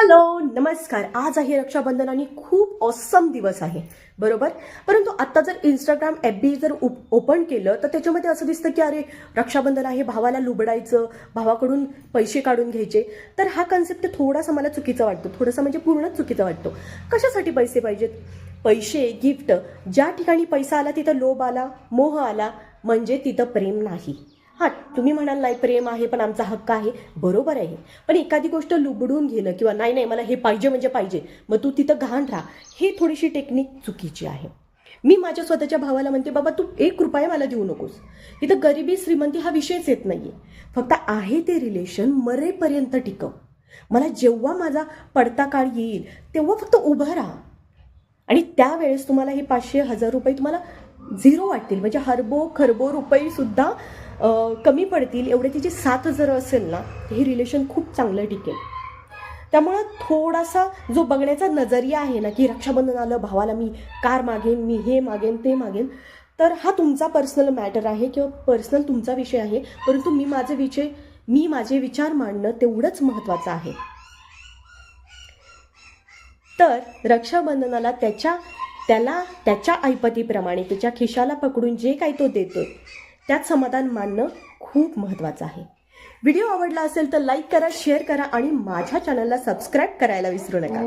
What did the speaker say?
Hello नमस्कार. आज आहे रक्षाबंधन आणि खूप ऑसम दिवस आहे बरोबर. परंतु आता जर इंस्टाग्राम FB जर ओपन केलं तर त्याच्यामध्ये असं दिसतं की अरे रक्षाबंधन आहे, भावाला लुबडायचं, भावाकडून पैसे काढून घ्यायचे. तर हा कन्सेप्ट थोडासा मला चुकीचा वाटतो, थोडासा म्हणजे पूर्णच चुकीचा वाटतो. कशासाठी पैसे पाहिजेत? पैसे गिफ्ट, ज्या ठिकाणी पैसा आला तिथं लोभ आला, मोह आला, म्हणजे तिथं प्रेम नाही. हां, तुम्ही म्हणाल नाही प्रेम आहे पण आमचा हक्क आहे, बरोबर आहे. पण एखादी गोष्ट लुबडून घेणं किंवा नाही नाही मला हे पाहिजे म्हणजे पाहिजे, मग तू तिथं घाण राहा, ही थोडीशी टेक्निक चुकीची आहे. मी माझ्या स्वतःच्या भावाला म्हणते बाबा तू 1 रुपया मला देऊ नकोस. इथं गरिबी श्रीमंती हा विषयच येत नाहीये. फक्त आहे ते रिलेशन मरेपर्यंत टिकव. मला जेव्हा माझा पडता काळ येईल तेव्हा फक्त उभं राहा. आणि त्यावेळेस तुम्हाला हे 500-1000 रुपये तुम्हाला झिरो वाटतील, म्हणजे हरबो खरबो रुपये सुद्धा कमी पडतील. एवढे तिचे 7,000 असेल ना, हे रिलेशन खूप चांगलं टिकेल. त्यामुळं थोडासा जो बघण्याचा नजरिया आहे ना, की रक्षाबंधन आलं भावाला मी कार मागेन, मी हे मागेन ते मागेन, तर हा तुमचा पर्सनल मॅटर आहे किंवा पर्सनल तुमचा विषय आहे. परंतु मी माझे विचार मांडणं तेवढंच महत्त्वाचं आहे. तर रक्षाबंधनाला त्याला त्याच्या ऐपतीप्रमाणे त्याच्या खिशाला पकडून जे काही तो देतोय त्यात समाधान मानणं खूप महत्त्वाचं आहे. व्हिडिओ आवडला असेल तर लाईक करा, शेअर करा आणि माझ्या चॅनलला सबस्क्राईब करायला विसरू नका.